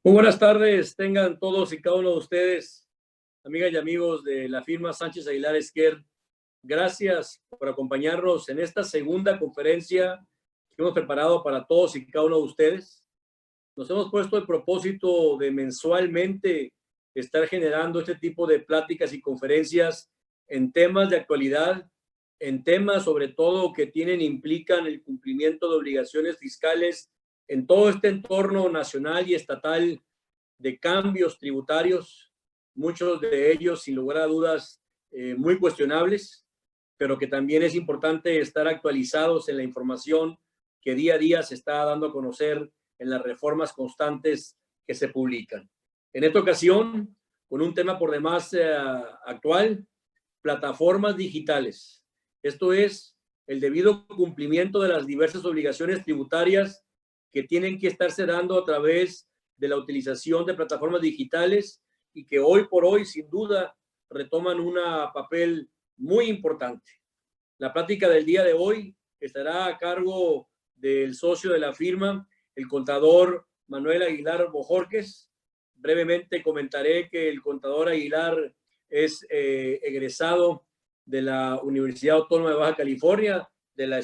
Muy buenas tardes, tengan todos y cada uno de ustedes, amigas y amigos de la firma Sánchez Aguilar Esquer. Gracias por acompañarnos en esta segunda conferencia que hemos preparado para todos y cada uno de ustedes. Nos hemos puesto el propósito de mensualmente estar generando este tipo de pláticas y conferencias en temas de actualidad, en temas sobre todo que implican el cumplimiento de obligaciones fiscales en todo este entorno nacional y estatal de cambios tributarios, muchos de ellos sin lugar a dudas muy cuestionables, pero que también es importante estar actualizados en la información que día a día se está dando a conocer en las reformas constantes que se publican. En esta ocasión, con un tema por demás actual, plataformas digitales. Esto es el debido cumplimiento de las diversas obligaciones tributarias que tienen que estarse dando a través de la utilización de plataformas digitales y que hoy por hoy, sin duda, retoman un papel muy importante. La plática del día de hoy estará a cargo del socio de la firma, el contador Manuel Aguilar Bojorquez. Brevemente comentaré que el contador Aguilar es egresado de la Universidad Autónoma de Baja California, de la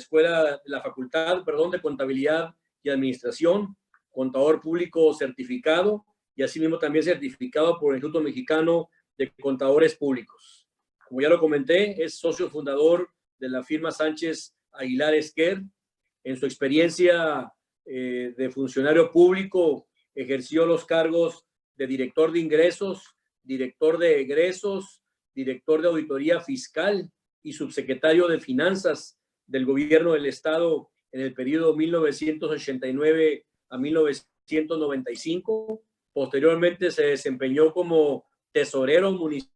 Facultad de Contabilidad y Administración, contador público certificado y asimismo también certificado por el Instituto Mexicano de Contadores Públicos. Como ya lo comenté, es socio fundador de la firma Sánchez Aguilar Esquer. En su experiencia de funcionario público, ejerció los cargos de director de ingresos, director de egresos, director de auditoría fiscal y subsecretario de finanzas del gobierno del estado en el periodo 1989 a 1995. Posteriormente se desempeñó como tesorero municipal,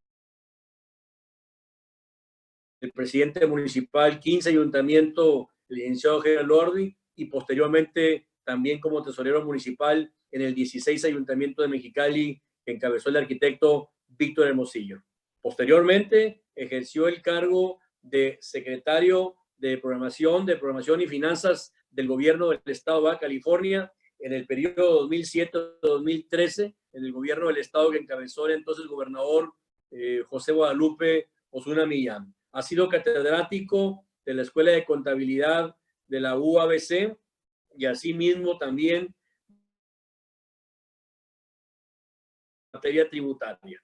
el presidente municipal 15 Ayuntamiento, el licenciado Gerald Lordi, y posteriormente también como tesorero municipal en el 16 Ayuntamiento de Mexicali, que encabezó el arquitecto Víctor Hermosillo. Posteriormente ejerció el cargo de secretario de programación y finanzas del gobierno del estado de Baja California en el periodo 2007-2013, en el gobierno del estado que encabezó el entonces gobernador José Guadalupe Osuna Millán. Ha sido catedrático de la Escuela de Contabilidad de la UABC y asimismo también materia tributaria.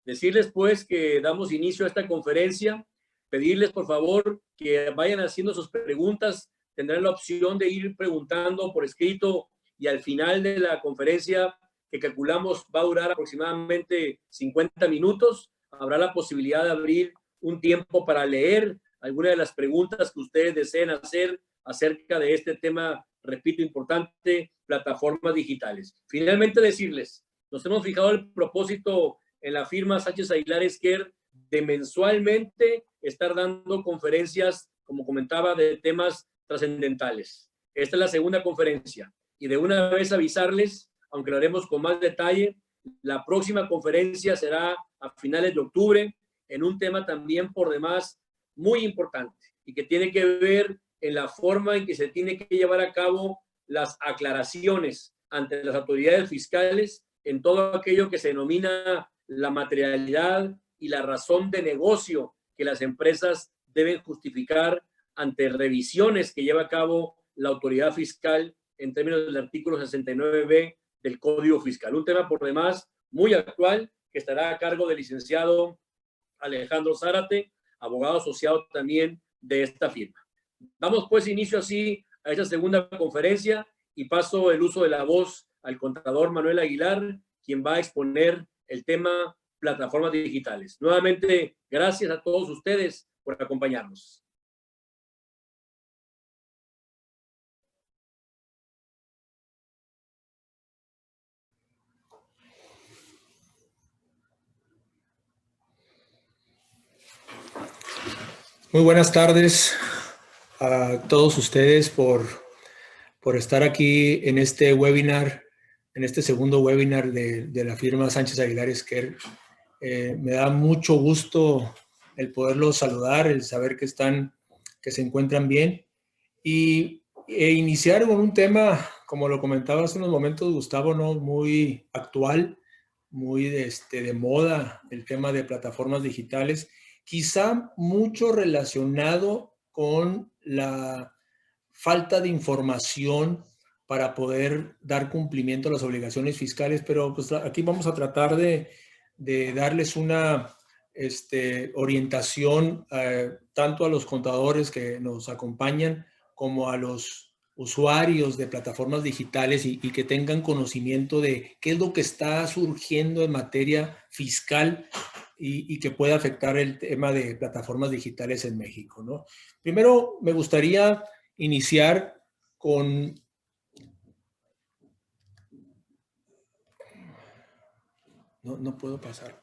Decirles pues que damos inicio a esta conferencia, pedirles por favor que vayan haciendo sus preguntas, tendrán la opción de ir preguntando por escrito y al final de la conferencia, que calculamos va a durar aproximadamente 50 minutos, habrá la posibilidad de abrir un tiempo para leer algunas de las preguntas que ustedes deseen hacer acerca de este tema, repito, importante, plataformas digitales. Finalmente decirles, nos hemos fijado el propósito en la firma Sánchez Aguilar Esquer de mensualmente estar dando conferencias, como comentaba, de temas trascendentales. Esta es la segunda conferencia y de una vez avisarles, aunque lo haremos con más detalle, la próxima conferencia será a finales de octubre en un tema también por demás muy importante y que tiene que ver en la forma en que se tiene que llevar a cabo las aclaraciones ante las autoridades fiscales en todo aquello que se denomina la materialidad y la razón de negocio que las empresas deben justificar ante revisiones que lleva a cabo la autoridad fiscal en términos del artículo 69B del Código Fiscal. Un tema por demás muy actual que estará a cargo del licenciado Alejandro Zárate, abogado asociado también de esta firma. Damos pues inicio así a esta segunda conferencia y paso el uso de la voz al contador Manuel Aguilar, quien va a exponer el tema plataformas digitales. Nuevamente, gracias a todos ustedes por acompañarnos. Muy buenas tardes a todos ustedes por estar aquí en este webinar, en este segundo webinar de la firma Sánchez Aguilar Esquer. Me da mucho gusto el poderlos saludar, el saber que se encuentran bien. Y iniciar con un tema, como lo comentaba hace unos momentos Gustavo, ¿no? Muy actual, muy de moda, el tema de plataformas digitales, quizá mucho relacionado con la falta de información para poder dar cumplimiento a las obligaciones fiscales, pero pues aquí vamos a tratar de darles una orientación tanto a los contadores que nos acompañan como a los usuarios de plataformas digitales y que tengan conocimiento de qué es lo que está surgiendo en materia fiscal y que pueda afectar el tema de plataformas digitales en México, ¿no? Primero, me gustaría iniciar con... No puedo pasar.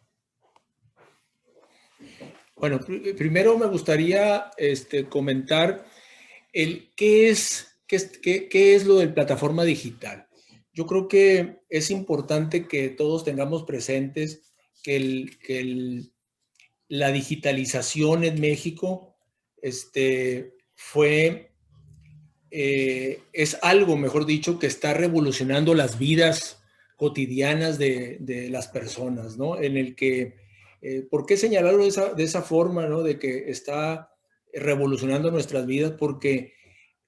Bueno, primero me gustaría comentar qué es lo de plataforma digital. Yo creo que es importante que todos tengamos presentes que la digitalización en México es algo, mejor dicho, que está revolucionando las vidas cotidianas de las personas, ¿no? En el que, ¿por qué señalarlo de esa forma, ¿no? De que está revolucionando nuestras vidas, porque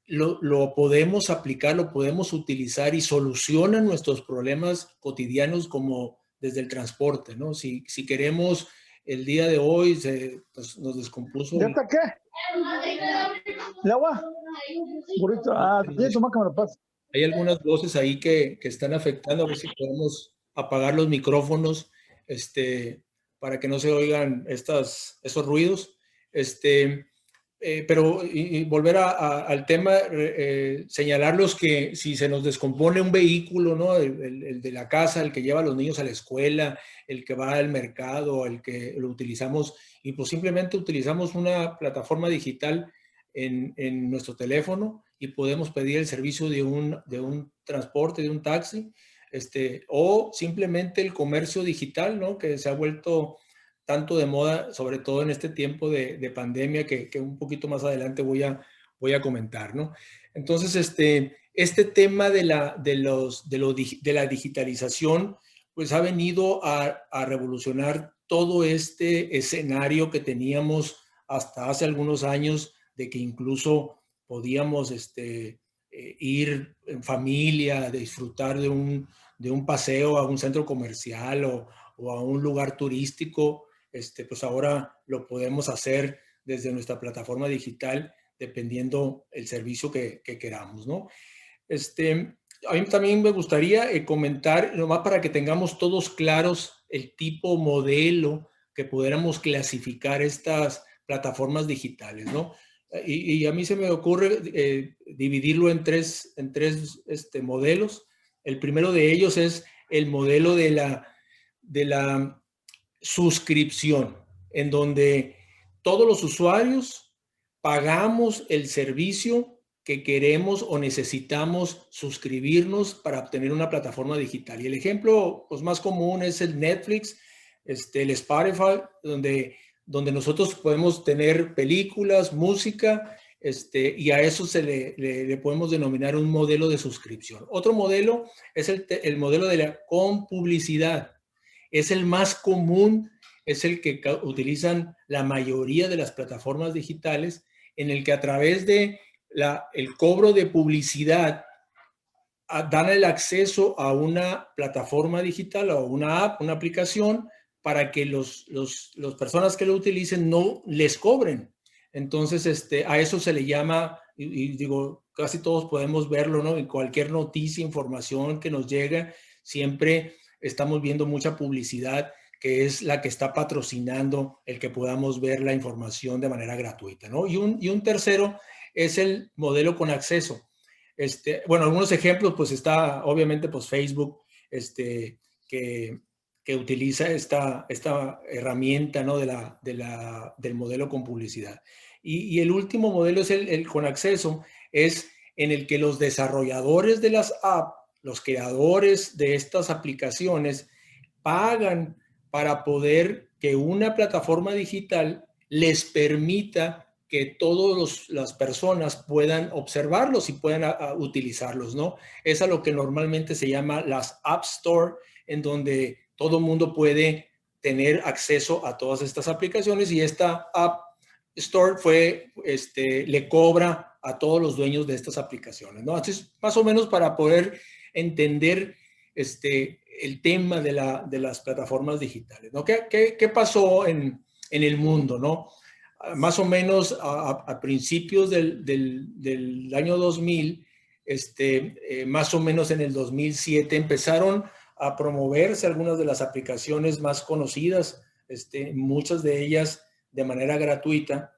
lo podemos aplicar, lo podemos utilizar y soluciona nuestros problemas cotidianos como desde el transporte, ¿no? Si queremos, el día de hoy pues, nos descompuso. ¿Ya está qué? ¿El agua? Burrito. Ah, ¿tienes tu máquina? Me lo pasa. Hay algunas voces ahí que están afectando, a ver si podemos apagar los micrófonos para que no se oigan esos ruidos. Pero volver al tema, señalarlos que si se nos descompone un vehículo, ¿no? El de la casa, el que lleva a los niños a la escuela, el que va al mercado, el que lo utilizamos, y pues simplemente utilizamos una plataforma digital en nuestro teléfono y podemos pedir el servicio de un transporte, de un taxi, o simplemente el comercio digital, ¿no? Que se ha vuelto tanto de moda, sobre todo en este tiempo de pandemia que un poquito más adelante voy a comentar, ¿no? Entonces, este tema de la digitalización, pues ha venido a revolucionar todo este escenario que teníamos hasta hace algunos años, de que incluso podíamos ir en familia, a disfrutar de un paseo a un centro comercial o a un lugar turístico. Pues ahora lo podemos hacer desde nuestra plataforma digital, dependiendo el servicio que queramos, ¿no? A mí también me gustaría comentar, nomás para que tengamos todos claros el tipo modelo que pudiéramos clasificar estas plataformas digitales, ¿no? Y a mí se me ocurre dividirlo en tres modelos. El primero de ellos es el modelo de la suscripción, en donde todos los usuarios pagamos el servicio que queremos o necesitamos suscribirnos para obtener una plataforma digital. Y el ejemplo pues, más común es el Netflix, el Spotify, donde nosotros podemos tener películas, música, y a eso le podemos denominar un modelo de suscripción. Otro modelo es el modelo de la compublicidad. Es el más común, es el que utilizan la mayoría de las plataformas digitales, en el que a través de el cobro de publicidad dan el acceso a una plataforma digital o una app, una aplicación, para que las personas que lo utilicen no les cobren. Entonces, a eso se le llama, y digo, casi todos podemos verlo, ¿no? En cualquier noticia, información que nos llega, siempre estamos viendo mucha publicidad que es la que está patrocinando el que podamos ver la información de manera gratuita, ¿no? Y un tercero es el modelo con acceso. Bueno, algunos ejemplos, pues está obviamente pues Facebook, que utiliza esta herramienta, ¿no? del modelo con publicidad. Y el último modelo es el con acceso, es en el que los desarrolladores de las apps, los creadores de estas aplicaciones, pagan para poder que una plataforma digital les permita que todas las personas puedan observarlos y puedan utilizarlos, ¿no? Es a lo que normalmente se llama las App Store, en donde todo mundo puede tener acceso a todas estas aplicaciones, y esta App Store le cobra a todos los dueños de estas aplicaciones, ¿no? Entonces, más o menos para poder entender el tema de las plataformas digitales, ¿no? ¿Qué pasó en el mundo, ¿no? Más o menos a principios del año 2000, más o menos en el 2007, empezaron a promoverse algunas de las aplicaciones más conocidas, muchas de ellas de manera gratuita,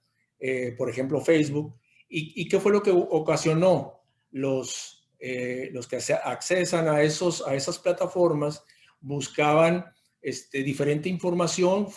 por ejemplo Facebook. ¿Y qué fue lo que ocasionó? Los que accesan a esas plataformas buscaban diferente información,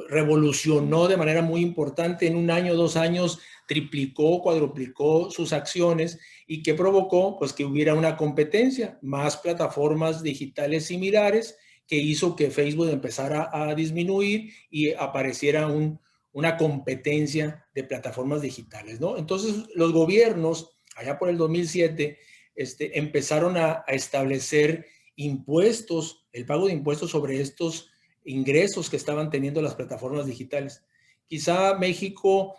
revolucionó de manera muy importante. En un año, 2 años, triplicó, cuadruplicó sus acciones. ¿Y qué provocó? Pues que hubiera una competencia, más plataformas digitales similares, que hizo que Facebook empezara a disminuir y apareciera una competencia de plataformas digitales, ¿no? Entonces, los gobiernos, allá por el 2007, empezaron a establecer impuestos, el pago de impuestos sobre estos ingresos que estaban teniendo las plataformas digitales. Quizá México,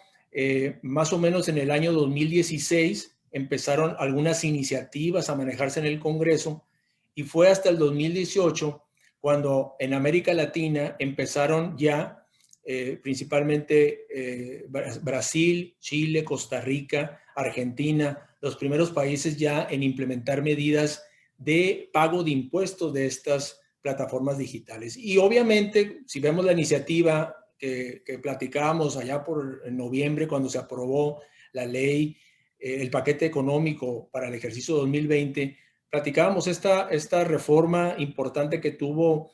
más o menos en el año 2016, empezaron algunas iniciativas a manejarse en el Congreso, y fue hasta el 2018 cuando en América Latina empezaron ya, principalmente Brasil, Chile, Costa Rica, Argentina, los primeros países ya en implementar medidas de pago de impuestos de estas plataformas digitales. Y obviamente, si vemos la iniciativa que platicábamos allá en noviembre, cuando se aprobó la ley, el paquete económico para el ejercicio 2020, platicábamos esta reforma importante que tuvo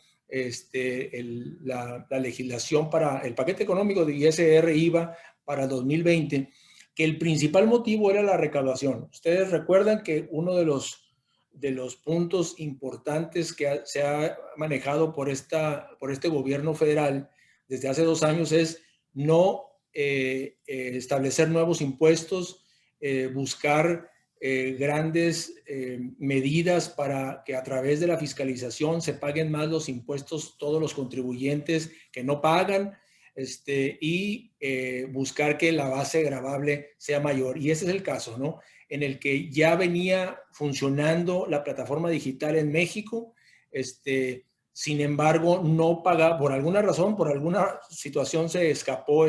la legislación para el paquete económico de ISR, IVA para 2020, que el principal motivo era la recaudación. Ustedes recuerdan que uno de los puntos importantes que se ha manejado por este gobierno federal desde hace 2 años es no establecer nuevos impuestos, buscar grandes medidas para que a través de la fiscalización se paguen más los impuestos todos los contribuyentes que no pagan, y buscar que la base gravable sea mayor. Y ese es el caso, ¿no? En el que ya venía funcionando la plataforma digital en México, sin embargo, no paga, por alguna razón, por alguna situación se escapó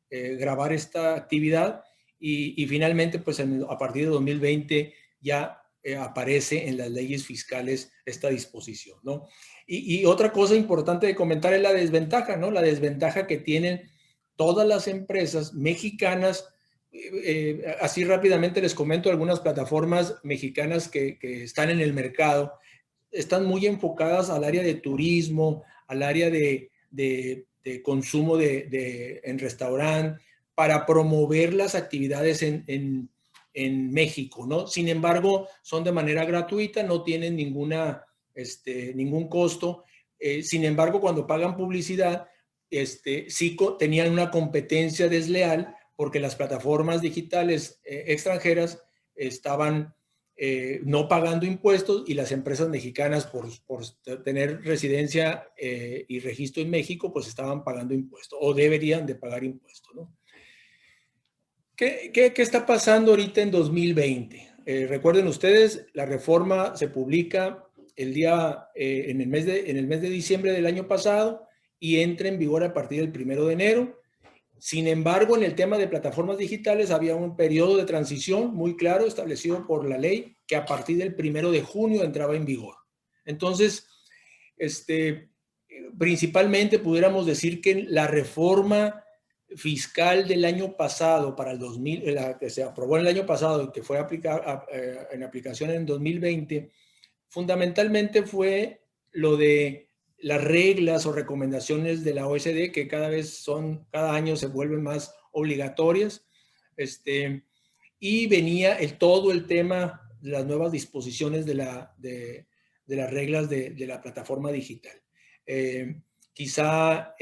grabar esta actividad, y finalmente, pues a partir de 2020 ya aparece en las leyes fiscales esta disposición, ¿no? Y otra cosa importante de comentar es la desventaja, ¿no? La desventaja que tienen todas las empresas mexicanas. Así rápidamente les comento algunas plataformas mexicanas que están en el mercado. Están muy enfocadas al área de turismo, al área de consumo en restaurante, para promover las actividades en México, ¿no? Sin embargo, son de manera gratuita, no tienen ningún costo. Sin embargo, cuando pagan publicidad, sí tenían una competencia desleal, porque las plataformas digitales extranjeras estaban no pagando impuestos, y las empresas mexicanas, por tener residencia y registro en México, pues estaban pagando impuestos, o deberían de pagar impuestos, ¿no? ¿Qué está pasando ahorita en 2020? Recuerden ustedes, la reforma se publica en el mes de diciembre del año pasado, y entra en vigor a partir del 1 de enero. Sin embargo, en el tema de plataformas digitales había un periodo de transición muy claro establecido por la ley, que a partir del 1 de junio entraba en vigor. Entonces, principalmente pudiéramos decir que la reforma fiscal del año pasado, para el 2000, la que se aprobó en el año pasado y que fue en aplicación en 2020, fundamentalmente fue lo de las reglas o recomendaciones de la OECD, que cada año se vuelven más obligatorias, y venía todo el tema de las nuevas disposiciones de las reglas de la plataforma digital. Quizá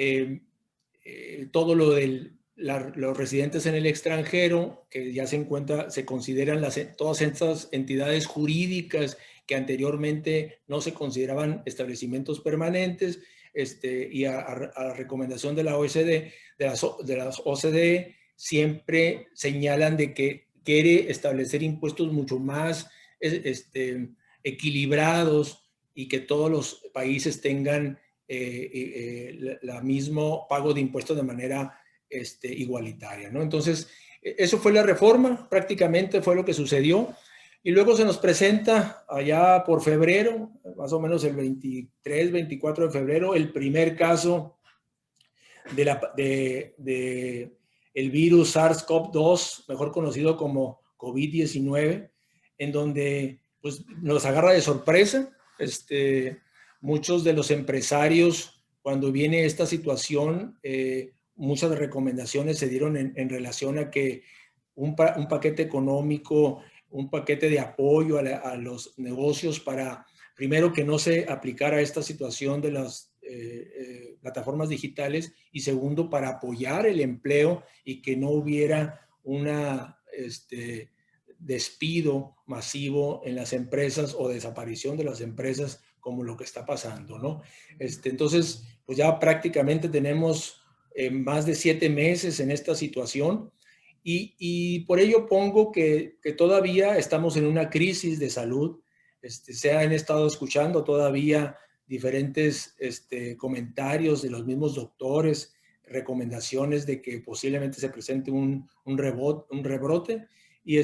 todo lo de los residentes en el extranjero, que ya se consideran todas estas entidades jurídicas que anteriormente no se consideraban establecimientos permanentes, y a la recomendación de la OECD, de las OCDE, siempre señalan de que quiere establecer impuestos mucho más equilibrados y que todos los países tengan la mismo pago de impuestos de manera igualitaria, ¿no? Entonces, eso fue la reforma, prácticamente fue lo que sucedió. Y luego se nos presenta allá por febrero, más o menos el 23, 24 de febrero, el primer caso de el virus SARS-CoV-2, mejor conocido como COVID-19, en donde pues, nos agarra de sorpresa. Muchos de los empresarios, cuando viene esta situación, muchas recomendaciones se dieron en relación a que un paquete económico, un paquete de apoyo a los negocios para, primero, que no se aplicara esta situación de las plataformas digitales y segundo, para apoyar el empleo y que no hubiera una despido masivo en las empresas o desaparición de las empresas como lo que está pasando, ¿no? Entonces, pues ya prácticamente tenemos más de 7 meses en esta situación y por ello pongo que todavía estamos en una crisis de salud. Se han estado escuchando todavía diferentes comentarios de los mismos doctores, recomendaciones de que posiblemente se presente un rebrote. Y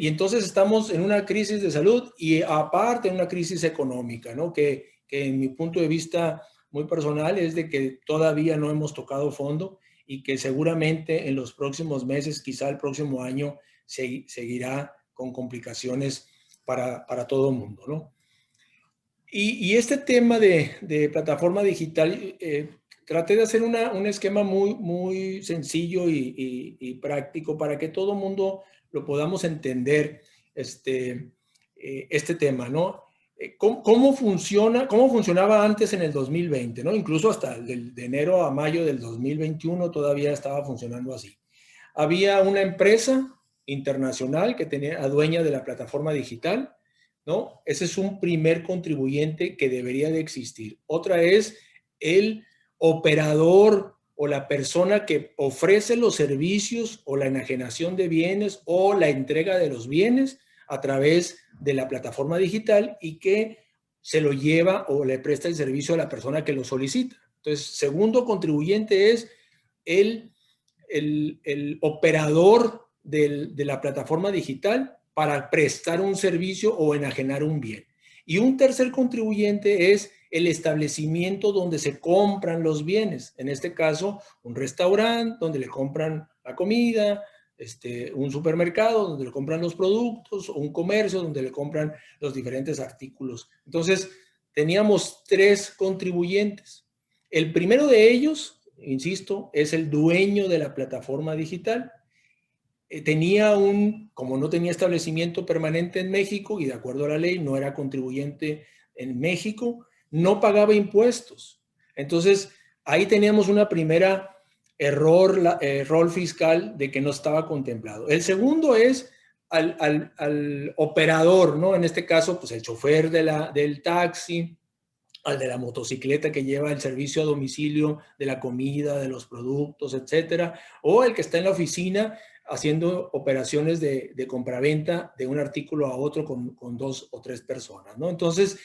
entonces estamos en una crisis de salud y aparte en una crisis económica, ¿no? Que en mi punto de vista muy personal es de que todavía no hemos tocado fondo y que seguramente en los próximos meses, quizá el próximo año, seguirá con complicaciones para todo el mundo, ¿no? Y este tema de plataforma digital, traté de hacer un esquema muy sencillo y práctico para que todo el mundo lo podamos entender, este tema, ¿no? ¿Cómo funcionaba antes en el 2020, ¿no? Incluso hasta de enero a mayo del 2021 todavía estaba funcionando así. Había una empresa internacional que tenía a dueña de la plataforma digital, ¿no? Ese es un primer contribuyente que debería de existir. Otra es el operador o la persona que ofrece los servicios o la enajenación de bienes o la entrega de los bienes a través de la plataforma digital y que se lo lleva o le presta el servicio a la persona que lo solicita. Entonces, segundo contribuyente es el operador de la plataforma digital para prestar un servicio o enajenar un bien. Y un tercer contribuyente es el establecimiento donde se compran los bienes. En este caso, un restaurante donde le compran la comida, un supermercado donde le compran los productos, o un comercio donde le compran los diferentes artículos. Entonces, teníamos 3 contribuyentes. El primero de ellos, insisto, es el dueño de la plataforma digital. Como no tenía establecimiento permanente en México y de acuerdo a la ley no era contribuyente en México, no pagaba impuestos. Entonces, ahí teníamos una primera error fiscal de que no estaba contemplado. El segundo es al operador, ¿no? En este caso, pues el chofer del taxi, al de la motocicleta que lleva el servicio a domicilio de la comida, de los productos, etcétera, o el que está en la oficina haciendo operaciones de compraventa de un artículo a otro con 2 o 3 personas, ¿no? Entonces,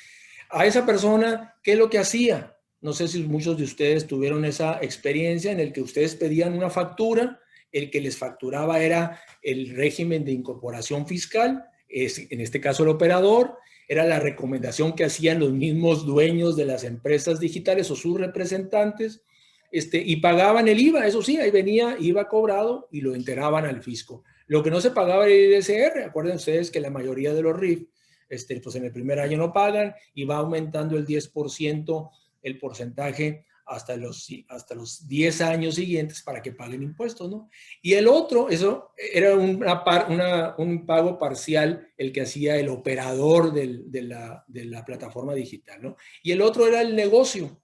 a esa persona, ¿qué es lo que hacía? No sé si muchos de ustedes tuvieron esa experiencia en el que ustedes pedían una factura, el que les facturaba era el régimen de incorporación fiscal, en este caso el operador, era la recomendación que hacían los mismos dueños de las empresas digitales o sus representantes, y pagaban el IVA, eso sí, ahí venía IVA cobrado y lo integraban al fisco. Lo que no se pagaba era el ISR, acuérdense ustedes que la mayoría de los RIF, pues en el primer año no pagan y va aumentando el 10% el porcentaje hasta los 10 años siguientes para que paguen impuestos, ¿no? Y el otro, eso era un pago parcial el que hacía el operador de la plataforma digital, ¿no? Y el otro era el negocio.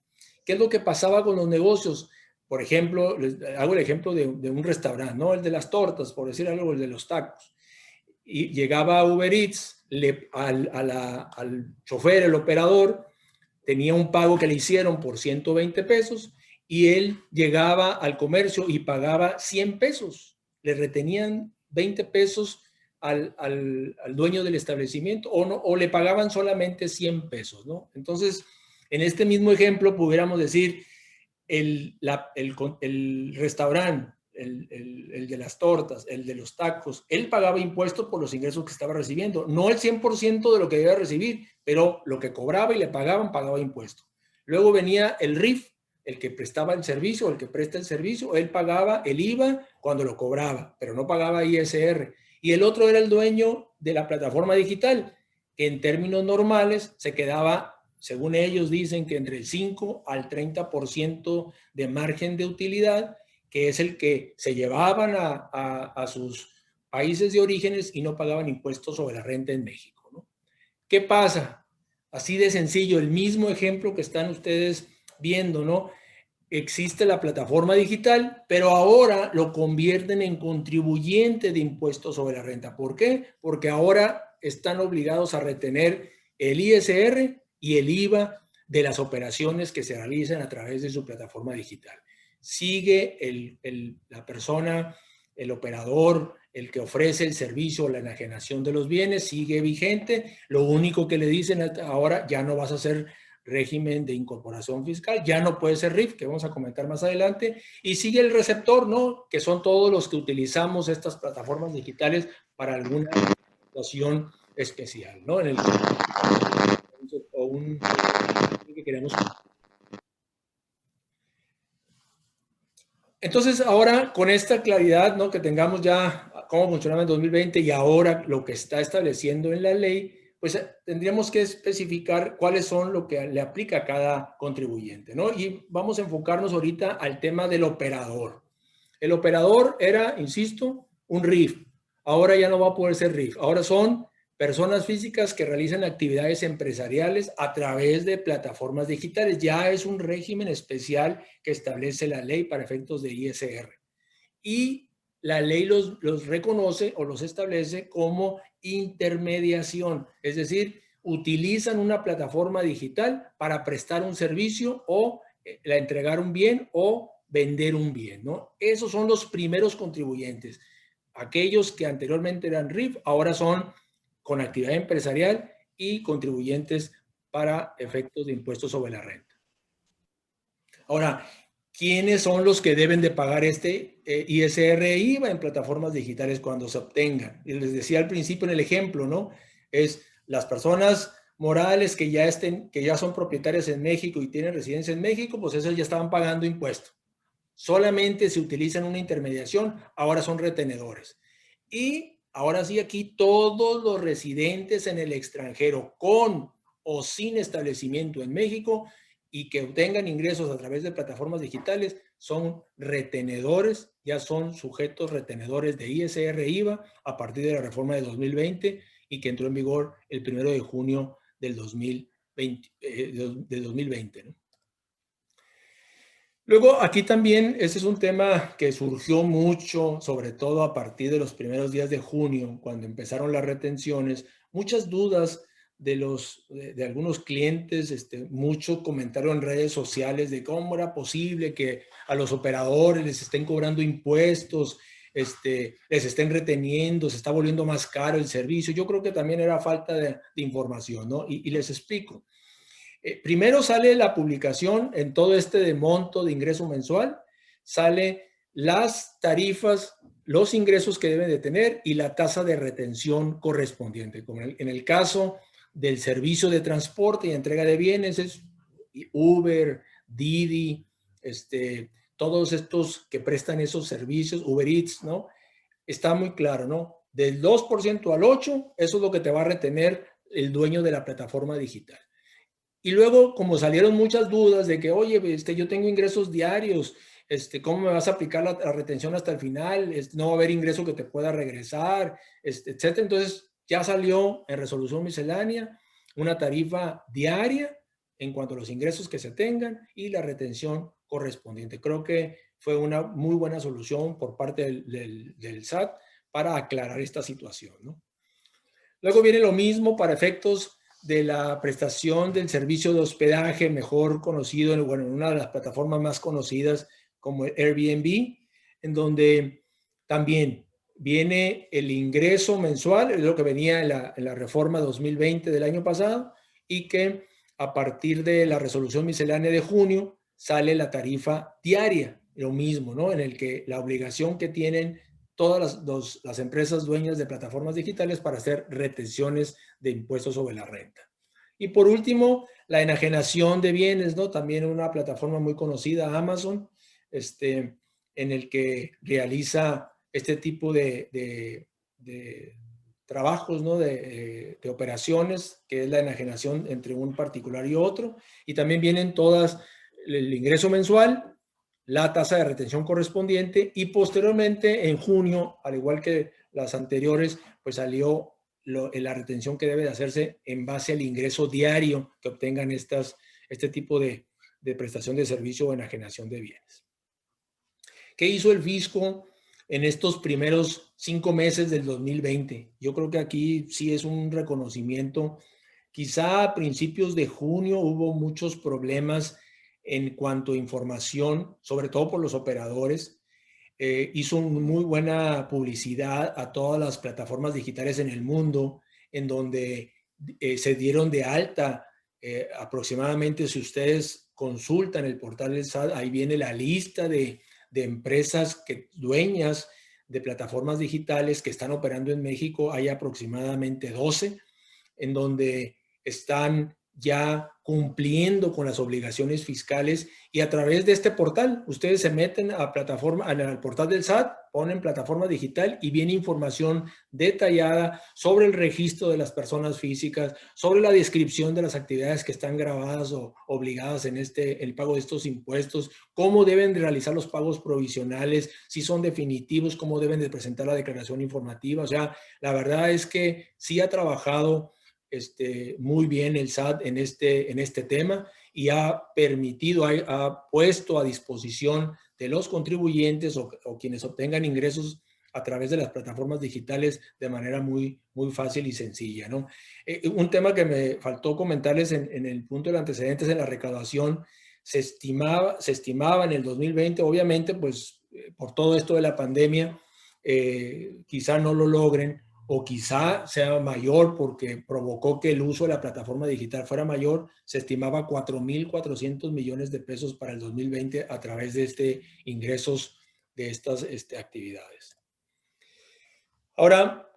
¿Qué es lo que pasaba con los negocios? por ejemplo, les hago el ejemplo de un restaurante, ¿no? El de las tortas, por decir algo, el de los tacos. Y llegaba Uber Eats, al chofer, el operador, tenía un pago que le hicieron por 120 pesos y él llegaba al comercio y pagaba 100 pesos. Le retenían 20 pesos al dueño del establecimiento o le pagaban solamente 100 pesos, ¿no? Entonces, en este mismo ejemplo, pudiéramos decir, el restaurante, el de las tortas, el de los tacos, él pagaba impuestos por los ingresos que estaba recibiendo. No el 100% de lo que debía recibir, pero lo que cobraba y le pagaban, pagaba impuestos. Luego venía el RIF, el que prestaba el servicio, el que presta el servicio, él pagaba el IVA cuando lo cobraba, pero no pagaba ISR. Y el otro era el dueño de la plataforma digital, que en términos normales se quedaba, según ellos dicen, que entre el 5 al 30% de margen de utilidad, que es el que se llevaban a sus países de orígenes y no pagaban impuestos sobre la renta en México, ¿no? ¿Qué pasa? Así de sencillo, el mismo ejemplo que están ustedes viendo, ¿no? Existe la plataforma digital, pero ahora lo convierten en contribuyente de impuestos sobre la renta. ¿Por qué? Porque ahora están obligados a retener el ISR y el IVA de las operaciones que se realizan a través de su plataforma digital. Sigue la persona, el operador, el que ofrece el servicio o la enajenación de los bienes, sigue vigente. Lo único que le dicen ahora, ya no vas a hacer régimen de incorporación fiscal, ya no puede ser RIF, que vamos a comentar más adelante, y sigue el receptor, ¿no? Que son todos los que utilizamos estas plataformas digitales para alguna situación especial, ¿no? En el o un que queremos. Entonces, ahora con esta claridad, ¿no? Que tengamos ya cómo funcionaba en 2020 y ahora lo que está estableciendo en la ley, pues tendríamos que especificar cuáles son lo que le aplica a cada contribuyente, ¿no? Y vamos a enfocarnos ahorita al tema del operador. El operador era, insisto, un RIF. Ahora ya no va a poder ser RIF. Ahora son personas físicas que realizan actividades empresariales a través de plataformas digitales. Ya es un régimen especial que establece la ley para efectos de ISR. Y la ley los reconoce o los establece como intermediación, es decir, utilizan una plataforma digital para prestar un servicio o entregar un bien o vender un bien, ¿no? Esos son los primeros contribuyentes. Aquellos que anteriormente eran RIF, ahora son con actividad empresarial y contribuyentes para efectos de impuestos sobre la renta. Ahora, ¿quiénes son los que deben de pagar este ISR e IVA en plataformas digitales cuando se obtengan? Y les decía al principio en el ejemplo, ¿no? Es las personas morales que ya son propietarias en México y tienen residencia en México, pues esos ya estaban pagando impuestos. Solamente se utilizan una intermediación, ahora son retenedores. Y ahora sí, aquí todos los residentes en el extranjero con o sin establecimiento en México y que obtengan ingresos a través de plataformas digitales son retenedores, ya son sujetos retenedores de ISR e IVA a partir de la reforma de 2020 y que entró en vigor el 1 de junio del 2020, ¿no? Luego, aquí también, este es un tema que surgió mucho, sobre todo a partir de los primeros días de junio, cuando empezaron las retenciones, muchas dudas de algunos clientes, mucho comentario en redes sociales de cómo era posible que a los operadores les estén cobrando impuestos, les estén reteniendo, se está volviendo más caro el servicio. Yo creo que también era falta de información, ¿no? Y les explico. Primero sale la publicación en todo de monto de ingreso mensual, sale las tarifas, los ingresos que deben de tener y la tasa de retención correspondiente. Como en el caso del servicio de transporte y entrega de bienes, es Uber, Didi, todos estos que prestan esos servicios, Uber Eats, ¿no? Está muy claro, ¿no? Del 2% al 8%, eso es lo que te va a retener el dueño de la plataforma digital. Y luego, como salieron muchas dudas de que, oye, yo tengo ingresos diarios, ¿cómo me vas a aplicar la retención hasta el final? No va a haber ingreso que te pueda regresar, etcétera. Entonces, ya salió en resolución miscelánea una tarifa diaria en cuanto a los ingresos que se tengan y la retención correspondiente. Creo que fue una muy buena solución por parte del SAT para aclarar esta situación, ¿no? Luego viene lo mismo para efectos de la prestación del servicio de hospedaje, mejor conocido, en una de las plataformas más conocidas como Airbnb, en donde también viene el ingreso mensual, es lo que venía en la reforma 2020 del año pasado, y que a partir de la resolución miscelánea de junio sale la tarifa diaria, lo mismo, ¿no? En el que la obligación que tienen todas las empresas dueñas de plataformas digitales para hacer retenciones de impuestos sobre la renta. Y por último, la enajenación de bienes, ¿no? También una plataforma muy conocida, Amazon, en el que realiza este tipo de trabajos, ¿no? De operaciones, que es la enajenación entre un particular y otro. Y también vienen todas el ingreso mensual, la tasa de retención correspondiente, y posteriormente en junio, al igual que las anteriores, pues salió la retención que debe de hacerse en base al ingreso diario que obtengan este tipo de prestación de servicio o enajenación de bienes. ¿Qué hizo el fisco en estos primeros 5 meses del 2020? Yo creo que aquí sí es un reconocimiento. Quizá a principios de junio hubo muchos problemas en cuanto a información, sobre todo por los operadores. Hizo una muy buena publicidad a todas las plataformas digitales en el mundo, en donde se dieron de alta aproximadamente, si ustedes consultan el portal del SAT, ahí viene la lista de empresas dueñas de plataformas digitales que están operando en México. Hay aproximadamente 12, en donde están ya cumpliendo con las obligaciones fiscales, y a través de este portal ustedes se meten a al portal del SAT, ponen plataforma digital y viene información detallada sobre el registro de las personas físicas, sobre la descripción de las actividades que están grabadas o obligadas en el pago de estos impuestos, cómo deben de realizar los pagos provisionales, si son definitivos, cómo deben de presentar la declaración informativa. O sea, la verdad es que sí ha trabajado muy bien el SAT en este tema, y ha permitido, ha puesto a disposición de los contribuyentes o quienes obtengan ingresos a través de las plataformas digitales de manera muy, muy fácil y sencilla, ¿no? Un tema que me faltó comentarles en el punto de antecedentes, en la recaudación, se estimaba en el 2020, obviamente, pues por todo esto de la pandemia, quizá no lo logren, o quizá sea mayor porque provocó que el uso de la plataforma digital fuera mayor. Se estimaba 4.400 millones de pesos para el 2020 a través de ingresos de estas actividades. Ahora,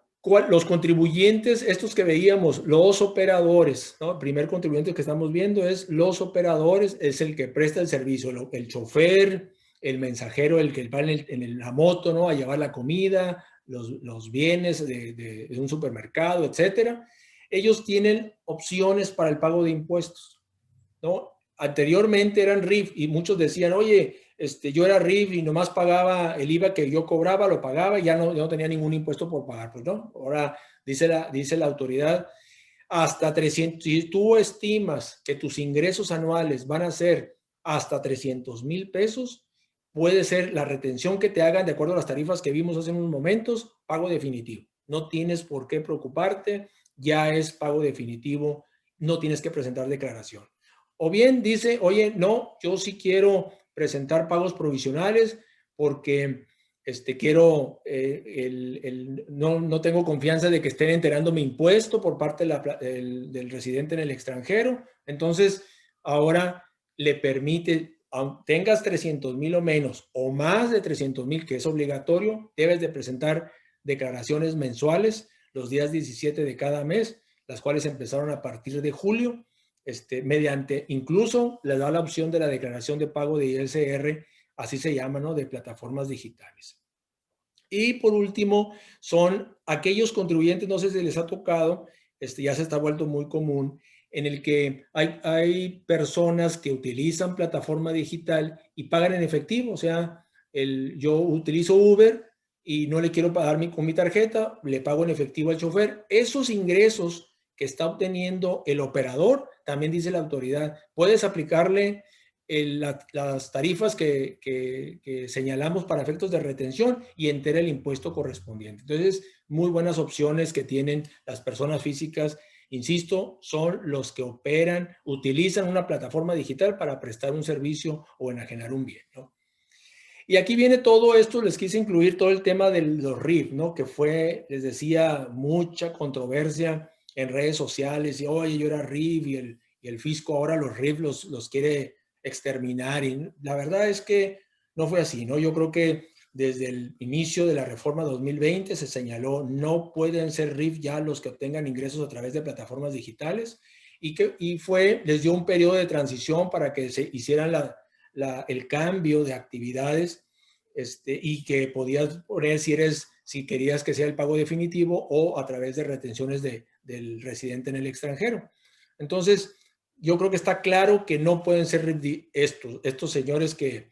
los contribuyentes, estos que veíamos, los operadores, ¿no? El primer contribuyente que estamos viendo es los operadores, es el que presta el servicio, el chofer, el mensajero, el que va en la moto, ¿no? A llevar la comida, los bienes de un supermercado, etcétera. Ellos tienen opciones para el pago de impuestos, ¿no? Anteriormente eran RIF y muchos decían, oye, yo era RIF y nomás pagaba el IVA que yo cobraba, lo pagaba y ya no tenía ningún impuesto por pagar. Pues no, ahora dice la autoridad, hasta 300, si tú estimas que tus ingresos anuales van a ser hasta 300,000 pesos, puede ser la retención que te hagan de acuerdo a las tarifas que vimos hace unos momentos, pago definitivo. No tienes por qué preocuparte, ya es pago definitivo, no tienes que presentar declaración. O bien dice, oye, no, yo sí quiero presentar pagos provisionales porque quiero, no tengo confianza de que estén enterando mi impuesto por parte del residente en el extranjero. Entonces, ahora le permite, tengas 300,000 o menos, o más de 300,000, que es obligatorio, debes de presentar declaraciones mensuales los días 17 de cada mes, las cuales empezaron a partir de julio, mediante, incluso le da la opción de la declaración de pago de ISR, así se llama, ¿no? De plataformas digitales. Y por último, son aquellos contribuyentes, no sé si les ha tocado, ya se está vuelto muy común, en el que hay personas que utilizan plataforma digital y pagan en efectivo. O sea, yo utilizo Uber y no le quiero pagar con mi tarjeta, le pago en efectivo al chofer. Esos ingresos que está obteniendo el operador, también dice la autoridad, puedes aplicarle las tarifas que señalamos para efectos de retención y entera el impuesto correspondiente. Entonces, muy buenas opciones que tienen las personas físicas, insisto, son los que operan, utilizan una plataforma digital para prestar un servicio o enajenar un bien, ¿no? Y aquí viene todo esto, les quise incluir todo el tema de los RIF, ¿no? Que fue, les decía, mucha controversia en redes sociales, y oye, yo era RIF y el fisco ahora los RIF los quiere exterminar. Y la verdad es que no fue así, ¿no? Yo creo que desde el inicio de la reforma 2020 se señaló, no pueden ser RIF ya los que obtengan ingresos a través de plataformas digitales, les dio un periodo de transición para que se hicieran el cambio de actividades, y que podías poner si querías que sea el pago definitivo o a través de retenciones del residente en el extranjero. Entonces, yo creo que está claro que no pueden ser estos señores que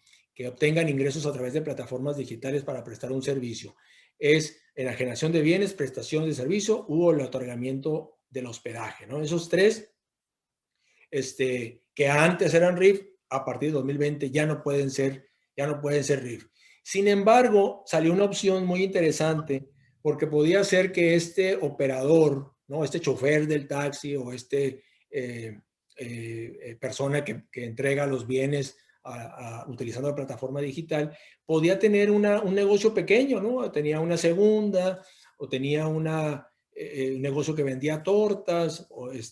obtengan ingresos a través de plataformas digitales para prestar un servicio. Es enajenación de bienes, prestación de servicio o el otorgamiento del hospedaje, ¿no? Esos tres, que antes eran RIF, a partir de 2020 ya no pueden ser RIF. Sin embargo, salió una opción muy interesante porque podía ser que este operador, ¿no? Este chofer del taxi o persona que entrega los bienes utilizando la plataforma digital, podía tener un negocio pequeño, ¿no? Tenía una segunda o tenía un negocio que vendía tortas,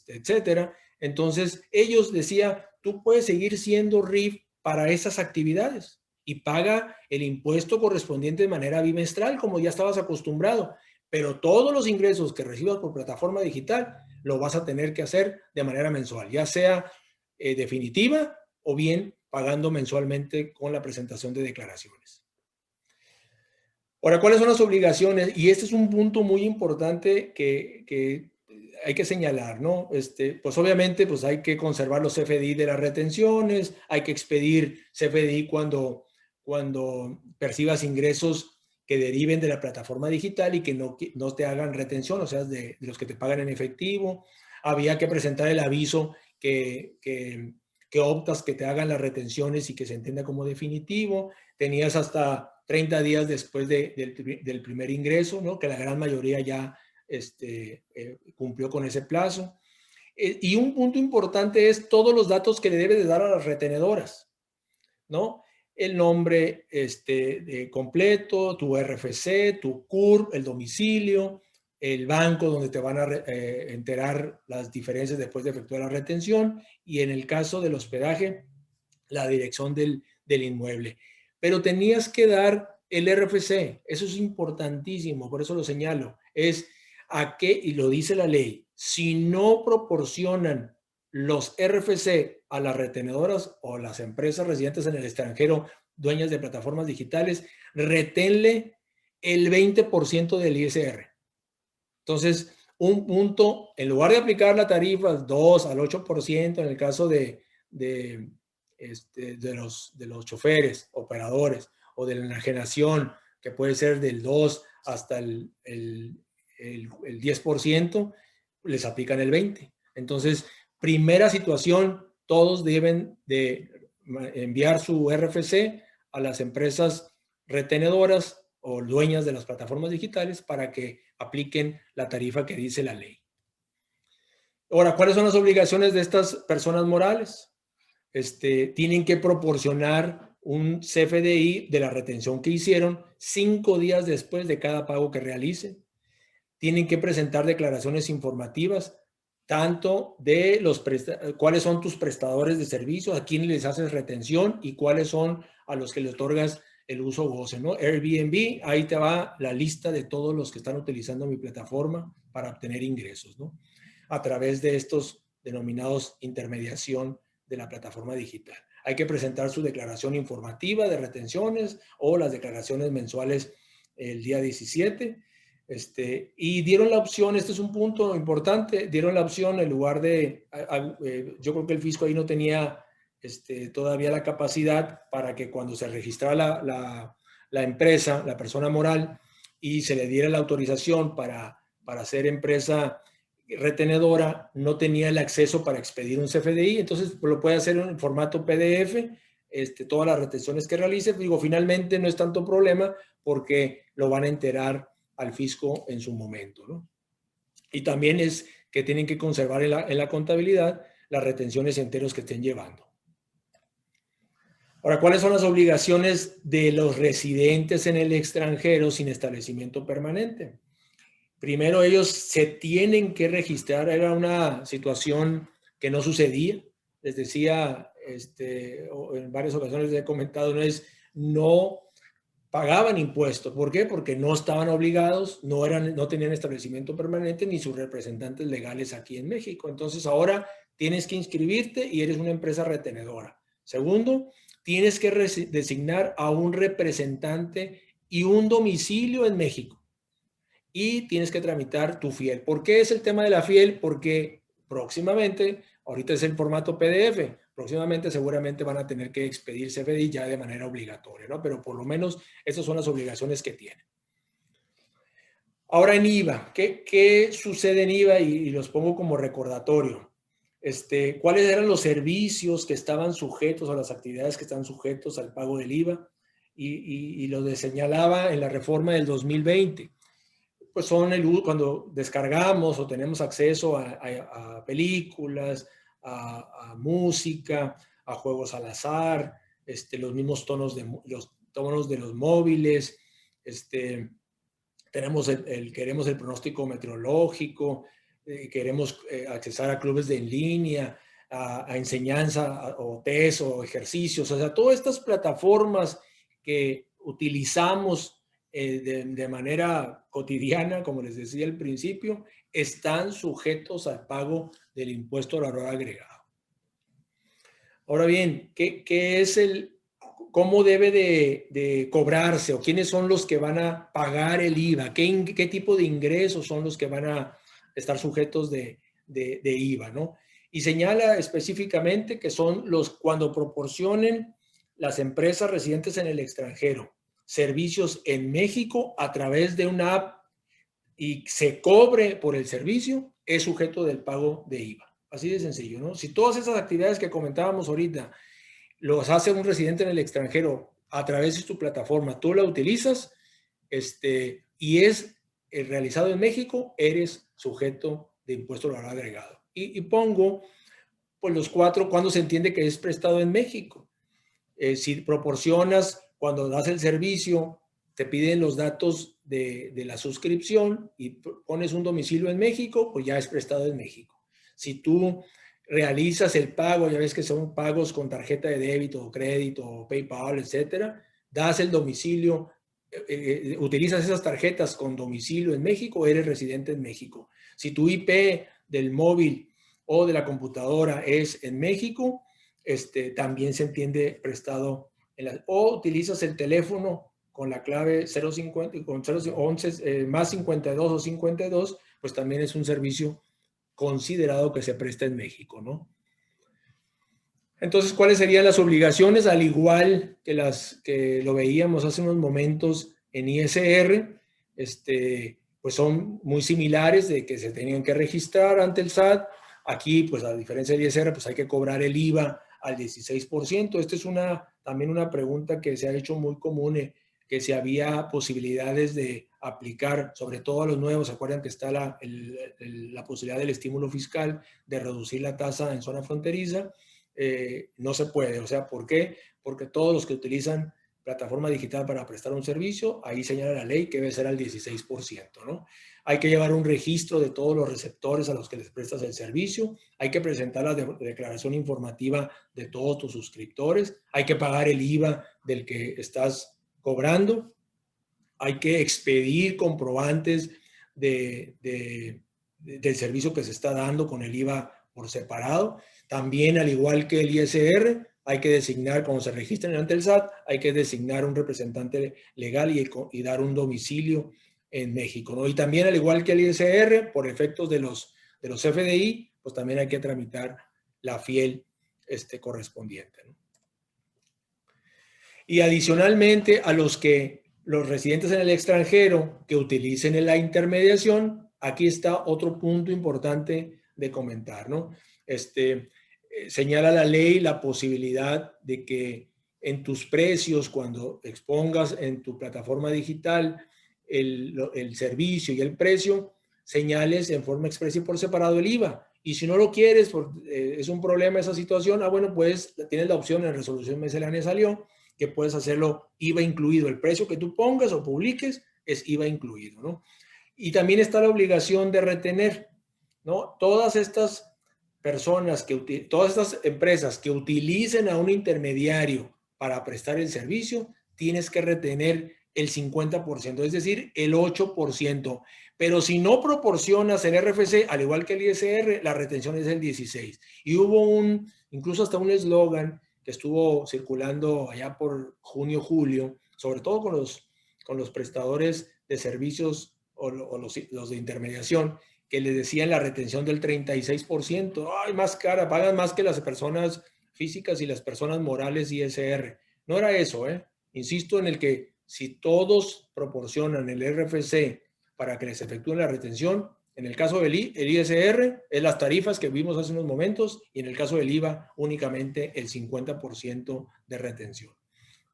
etcétera. Entonces, ellos decían, tú puedes seguir siendo RIF para esas actividades y paga el impuesto correspondiente de manera bimestral, como ya estabas acostumbrado. Pero todos los ingresos que recibas por plataforma digital lo vas a tener que hacer de manera mensual, ya sea definitiva o bien pagando mensualmente con la presentación de declaraciones. Ahora, ¿cuáles son las obligaciones? Y este es un punto muy importante que hay que señalar, ¿no? Pues obviamente pues hay que conservar los CFDI de las retenciones, hay que expedir CFDI cuando percibas ingresos que deriven de la plataforma digital y que no te hagan retención, o sea, de los que te pagan en efectivo. Había que presentar el aviso que optas que te hagan las retenciones y que se entienda como definitivo. Tenías hasta 30 días después del primer ingreso, ¿no? Que la gran mayoría ya cumplió con ese plazo. Y un punto importante es todos los datos que le debes de dar a las retenedoras, ¿no? El nombre completo, tu RFC, tu CURP, el domicilio, el banco donde te van a enterar las diferencias después de efectuar la retención y en el caso del hospedaje, la dirección del inmueble. Pero tenías que dar el RFC, eso es importantísimo, por eso lo señalo, es a qué, y lo dice la ley, si no proporcionan los RFC a las retenedoras o las empresas residentes en el extranjero, dueñas de plataformas digitales, reténle el 20% del ISR. Entonces, un punto, en lugar de aplicar la tarifa 2 al 8% en el caso de los choferes, operadores, o de la enajenación, que puede ser del 2 hasta el 10%, les aplican el 20%. Entonces, primera situación, todos deben de enviar su RFC a las empresas retenedoras o dueñas de las plataformas digitales para que apliquen la tarifa que dice la ley. Ahora, ¿cuáles son las obligaciones de estas personas morales? Tienen que proporcionar un CFDI de la retención que hicieron 5 días después de cada pago que realicen. Tienen que presentar declaraciones informativas, tanto de cuáles son tus prestadores de servicios, a quiénes les haces retención y cuáles son a los que le otorgas el uso o goce, ¿no? Airbnb, ahí te va la lista de todos los que están utilizando mi plataforma para obtener ingresos, ¿no? A través de estos denominados intermediación de la plataforma digital. Hay que presentar su declaración informativa de retenciones o las declaraciones mensuales el día 17. Y dieron la opción, este es un punto importante, dieron la opción en lugar de, yo creo que el fisco ahí no tenía todavía la capacidad para que cuando se registrara la empresa, la persona moral, y se le diera la autorización para ser empresa retenedora no tenía el acceso para expedir un CFDI, entonces pues, lo puede hacer en formato PDF, todas las retenciones que realice. Digo, finalmente no es tanto problema porque lo van a enterar al fisco en su momento, ¿no? Y también es que tienen que conservar en la contabilidad las retenciones enteros que estén llevando. Ahora, ¿cuáles son las obligaciones de los residentes en el extranjero sin establecimiento permanente? Primero, ellos se tienen que registrar. Era una situación que no sucedía. Les decía, en varias ocasiones les he comentado, no pagaban impuestos. ¿Por qué? Porque no estaban obligados, no tenían establecimiento permanente ni sus representantes legales aquí en México. Entonces, ahora tienes que inscribirte y eres una empresa retenedora. Segundo, tienes que designar a un representante y un domicilio en México. Y tienes que tramitar tu fiel. ¿Por qué es el tema de la fiel? Porque próximamente, ahorita es el formato PDF, próximamente seguramente van a tener que expedir CFDI ya de manera obligatoria, ¿no? Pero por lo menos esas son las obligaciones que tienen. Ahora en IVA, ¿qué sucede en IVA? Y los pongo como recordatorio. ¿Cuáles eran los servicios que estaban sujetos o las actividades que están sujetos al pago del IVA? Y lo señalaba en la reforma del 2020. Pues son cuando descargamos o tenemos acceso a películas, a música, a juegos al azar, los mismos tonos de los móviles, queremos el pronóstico meteorológico, queremos accesar a clubes en línea, a enseñanza o test o ejercicios, o sea, todas estas plataformas que utilizamos de manera cotidiana, como les decía al principio, están sujetos al pago del impuesto al valor agregado. Ahora bien, ¿cómo debe de cobrarse o quiénes son los que van a pagar el IVA? ¿Qué tipo de ingresos son los que van a estar sujetos de IVA, ¿no? Y señala específicamente que son cuando proporcionen las empresas residentes en el extranjero servicios en México a través de una app y se cobre por el servicio, es sujeto del pago de IVA. Así de sencillo, ¿no? Si todas esas actividades que comentábamos ahorita los hace un residente en el extranjero a través de tu plataforma, tú la utilizas y es realizado en México, eres sujeto de impuesto al valor agregado. Y pongo pues los 4 cuando se entiende que es prestado en México. Si proporcionas, cuando das el servicio, te piden los datos de la suscripción y pones un domicilio en México, pues ya es prestado en México. Si tú realizas el pago, ya ves que son pagos con tarjeta de débito o crédito o PayPal, etcétera, das el domicilio, utilizas esas tarjetas con domicilio en México, eres residente en México. Si tu IP del móvil o de la computadora es en México, también se entiende prestado o utilizas el teléfono con la clave 050 con 011 más 52 o 52, pues también es un servicio considerado que se presta en México, ¿no? Entonces, ¿cuáles serían las obligaciones? Al igual que las que lo veíamos hace unos momentos en ISR, pues son muy similares, de que se tenían que registrar ante el SAT. Aquí, pues a diferencia del ISR, pues hay que cobrar el IVA al 16%. Esta es también una pregunta que se ha hecho muy común, que si había posibilidades de aplicar, sobre todo a los nuevos. ¿Se acuerdan que está la posibilidad del estímulo fiscal de reducir la tasa en zona fronteriza? No se puede. O sea, ¿por qué? Porque todos los que utilizan plataforma digital para prestar un servicio, ahí señala la ley que debe ser al 16%, ¿no? Hay que llevar un registro de todos los receptores a los que les prestas el servicio, hay que presentar la declaración informativa de todos tus suscriptores, hay que pagar el IVA del que estás cobrando, hay que expedir comprobantes del servicio que se está dando con el IVA por separado. También, al igual que el ISR, hay que designar, cuando se registren ante el SAT, hay que designar un representante legal y dar un domicilio en México, ¿no? Y también, al igual que el ISR, por efectos de los FDI, pues también hay que tramitar la fiel correspondiente, ¿no? Y adicionalmente, a los residentes en el extranjero que utilicen la intermediación, aquí está otro punto importante de comentar, ¿no? Señala la ley la posibilidad de que en tus precios, cuando expongas en tu plataforma digital el servicio y el precio, señales en forma expresa y por separado el IVA. Y si no lo quieres, es un problema esa situación, bueno, pues tienes la opción en resolución miscelánea salió, que puedes hacerlo IVA incluido. El precio que tú pongas o publiques es IVA incluido, ¿no? Y también está la obligación de retener, ¿no? Todas estas personas, todas estas empresas que utilicen a un intermediario para prestar el servicio, tienes que retener el 50%, es decir, el 8%. Pero si no proporcionas el RFC, al igual que el ISR, la retención es el 16%. Y hubo incluso hasta un eslogan que estuvo circulando allá por junio, julio, sobre todo con los prestadores de servicios o los de intermediación, que les decían la retención del 36%. ¡Ay, más cara! Pagan más que las personas físicas y las personas morales ISR. No era eso, ¿eh? Insisto en el que si todos proporcionan el RFC para que les efectúen la retención, en el caso del ISR es las tarifas que vimos hace unos momentos y en el caso del IVA únicamente el 50% de retención.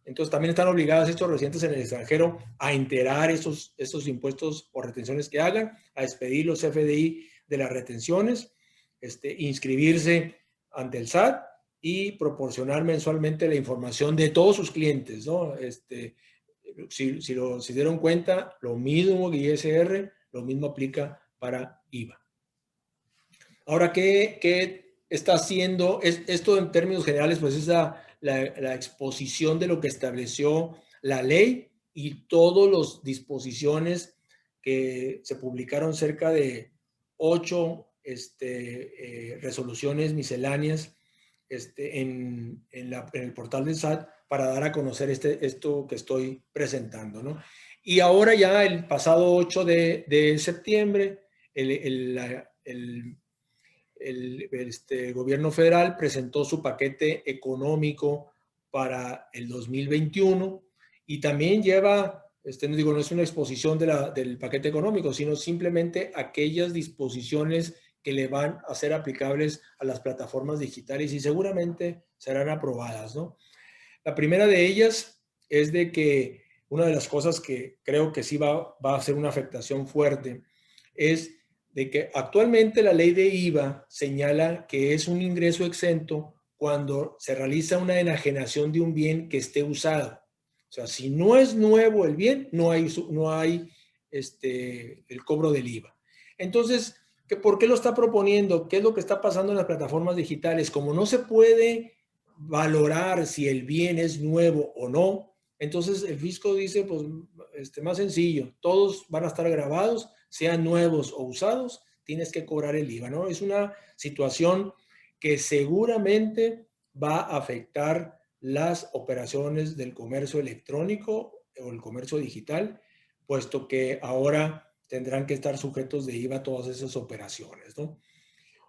Entonces también están obligados estos residentes en el extranjero a enterar esos impuestos o retenciones que hagan, a expedir los FDI de las retenciones, inscribirse ante el SAT y proporcionar mensualmente la información de todos sus clientes, ¿no? Si dieron cuenta, lo mismo que ISR, lo mismo aplica para IVA. Ahora, ¿qué está haciendo? Esto en términos generales, pues es la exposición de lo que estableció la ley y todas las disposiciones que se publicaron, cerca de 8 resoluciones misceláneas en el portal del SAT para dar a conocer esto que estoy presentando, ¿no? Y ahora ya el pasado 8 de septiembre, el gobierno federal presentó su paquete económico para el 2021 y también lleva, no es una exposición del paquete económico, sino simplemente aquellas disposiciones que le van a ser aplicables a las plataformas digitales y seguramente serán aprobadas, ¿no? La primera de ellas es de que una de las cosas que creo que sí va a ser una afectación fuerte es de que actualmente la ley de IVA señala que es un ingreso exento cuando se realiza una enajenación de un bien que esté usado. O sea, si no es nuevo el bien, no hay el cobro del IVA. Entonces, ¿por qué lo está proponiendo? ¿Qué es lo que está pasando en las plataformas digitales? Como no se puede valorar si el bien es nuevo o no, entonces el fisco dice, pues, más sencillo, todos van a estar grabados, sean nuevos o usados, tienes que cobrar el IVA, ¿no? Es una situación que seguramente va a afectar las operaciones del comercio electrónico o el comercio digital, puesto que ahora tendrán que estar sujetos de IVA todas esas operaciones, ¿no?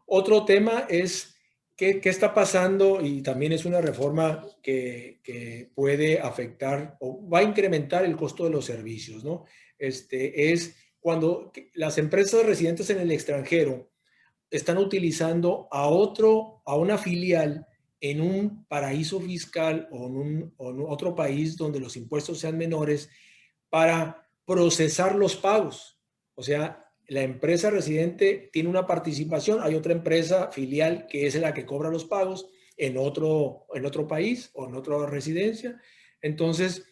Otro tema es qué está pasando, y también es una reforma que puede afectar o va a incrementar el costo de los servicios, ¿no? Es cuando las empresas residentes en el extranjero están utilizando a una filial en un paraíso fiscal o en otro país donde los impuestos sean menores para procesar los pagos. O sea, la empresa residente tiene una participación, hay otra empresa filial que es la que cobra los pagos en otro país o en otra residencia. Entonces,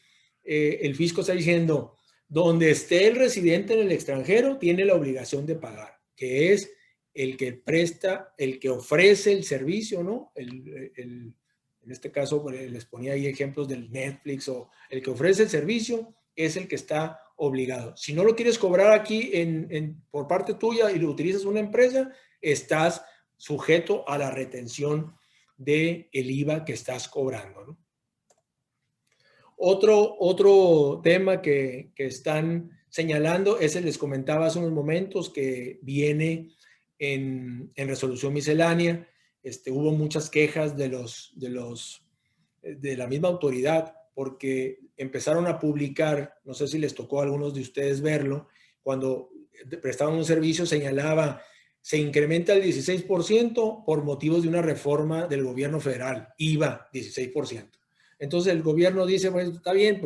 el fisco está diciendo, donde esté el residente en el extranjero, tiene la obligación de pagar, que es el que presta, el que ofrece el servicio, ¿no? En este caso, les ponía ahí ejemplos del Netflix, o el que ofrece el servicio es el que está obligado. Si no lo quieres cobrar aquí por parte tuya y lo utilizas una empresa, estás sujeto a la retención del IVA que estás cobrando, ¿no? Otro tema que están señalando es, les comentaba hace unos momentos, que viene en resolución miscelánea. Hubo muchas quejas de la misma autoridad, porque empezaron a publicar, no sé si les tocó a algunos de ustedes verlo, cuando prestaban un servicio señalaba, se incrementa el 16% por motivos de una reforma del gobierno federal, IVA 16%. Entonces el gobierno dice, pues está bien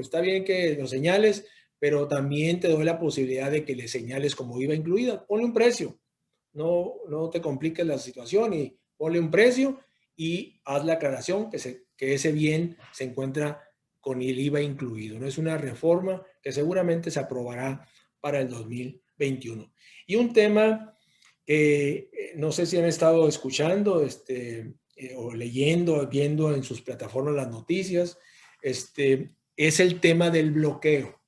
que lo señales, pero también te doy la posibilidad de que le señales como IVA incluida. Ponle un precio, no te compliques la situación y ponle un precio y haz la aclaración que ese bien se encuentra con el IVA incluido. No es una reforma que seguramente se aprobará para el 2021. Y un tema que no sé si han estado escuchando o leyendo, viendo en sus plataformas las noticias, es el tema del bloqueo.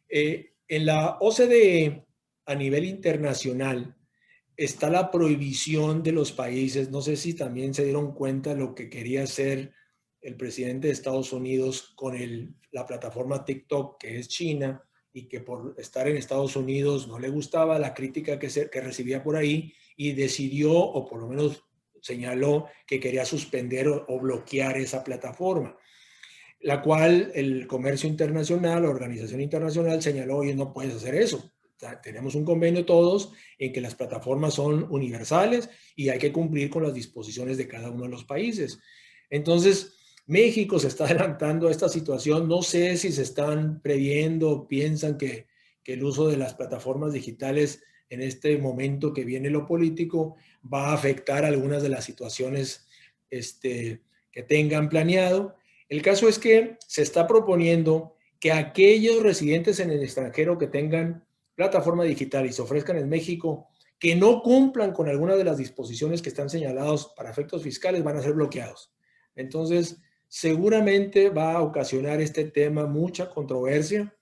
En la OCDE, a nivel internacional, está la prohibición de los países. No sé si también se dieron cuenta lo que quería hacer el presidente de Estados Unidos con la plataforma TikTok, que es China, y que por estar en Estados Unidos no le gustaba la crítica que recibía por ahí y decidió, o por lo menos señaló, que quería suspender o bloquear esa plataforma, la cual el comercio internacional, la organización internacional señaló, oye, no puedes hacer eso. Tenemos un convenio todos en que las plataformas son universales y hay que cumplir con las disposiciones de cada uno de los países. Entonces, México se está adelantando a esta situación. No sé si se están previendo, piensan que el uso de las plataformas digitales en este momento que viene lo político va a afectar algunas de las situaciones que tengan planeado. El caso es que se está proponiendo que aquellos residentes en el extranjero que tengan plataforma digital y se ofrezcan en México, que no cumplan con algunas de las disposiciones que están señalados para efectos fiscales, van a ser bloqueados. Entonces, seguramente va a ocasionar este tema mucha controversia,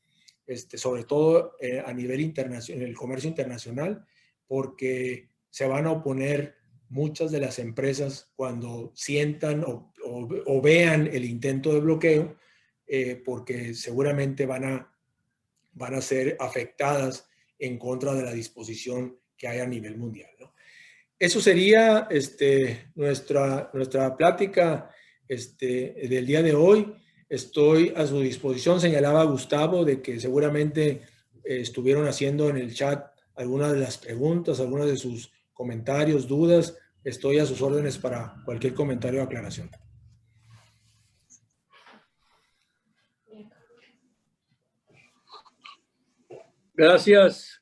sobre todo a nivel internacional, en el comercio internacional, porque se van a oponer muchas de las empresas cuando sientan o vean el intento de bloqueo, porque seguramente van a ser afectadas en contra de la disposición que hay a nivel mundial, ¿no? Eso sería nuestra plática del día de hoy. Estoy a su disposición. Señalaba Gustavo de que seguramente estuvieron haciendo en el chat algunas de las preguntas, algunas de sus comentarios, dudas. Estoy a sus órdenes para cualquier comentario o aclaración. Gracias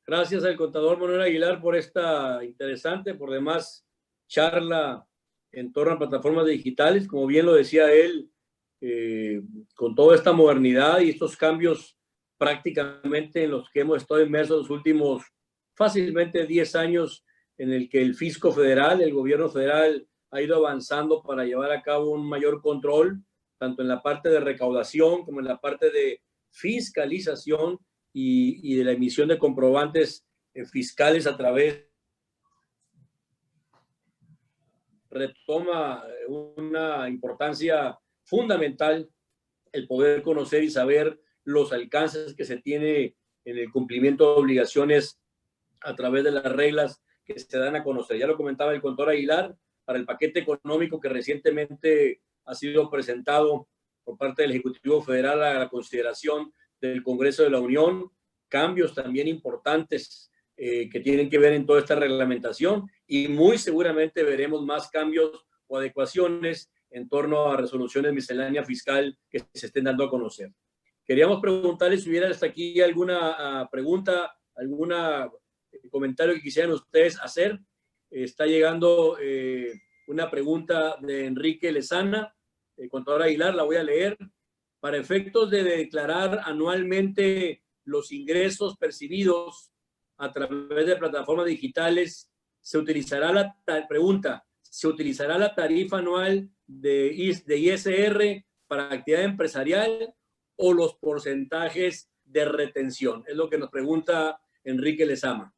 al contador Manuel Aguilar por esta interesante, por demás, charla en torno a plataformas digitales. Como bien lo decía él, con toda esta modernidad y estos cambios prácticamente en los que hemos estado inmersos los últimos fácilmente 10 años, en el que el fisco federal, el gobierno federal ha ido avanzando para llevar a cabo un mayor control, tanto en la parte de recaudación como en la parte de fiscalización y de la emisión de comprobantes fiscales a través, retoma una importancia fundamental el poder conocer y saber los alcances que se tiene en el cumplimiento de obligaciones a través de las reglas que se dan a conocer. Ya lo comentaba el contador Aguilar, para el paquete económico que recientemente ha sido presentado por parte del Ejecutivo Federal a la consideración del Congreso de la Unión, cambios también importantes que tienen que ver en toda esta reglamentación, y muy seguramente veremos más cambios o adecuaciones en torno a resoluciones misceláneas fiscal que se estén dando a conocer. Queríamos preguntarles si hubiera hasta aquí alguna pregunta, algún comentario que quisieran ustedes hacer. Está llegando una pregunta de Enrique Lezana, contador Aguilar, la voy a leer. Para efectos de declarar anualmente los ingresos percibidos a través de plataformas digitales, ¿se utilizará la tarifa anual de ISR para actividad empresarial o los porcentajes de retención? Es lo que nos pregunta Enrique Lezama.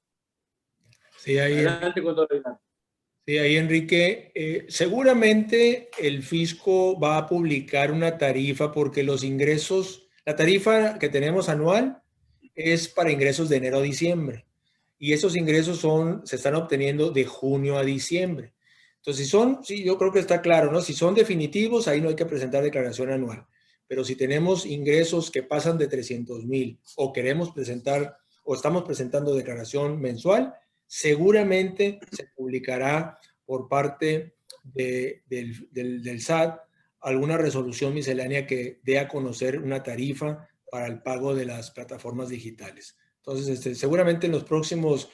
Sí, ahí, adelante, contador Aguilar. Sí, ahí Enrique, seguramente el fisco va a publicar una tarifa porque los ingresos, la tarifa que tenemos anual es para ingresos de enero a diciembre y esos ingresos se están obteniendo de junio a diciembre. Entonces, sí, yo creo que está claro, ¿no? Si son definitivos, ahí no hay que presentar declaración anual. Pero si tenemos ingresos que pasan de 300,000 o queremos presentar o estamos presentando declaración mensual, seguramente se publicará por parte del SAT alguna resolución miscelánea que dé a conocer una tarifa para el pago de las plataformas digitales. Entonces, seguramente en los próximos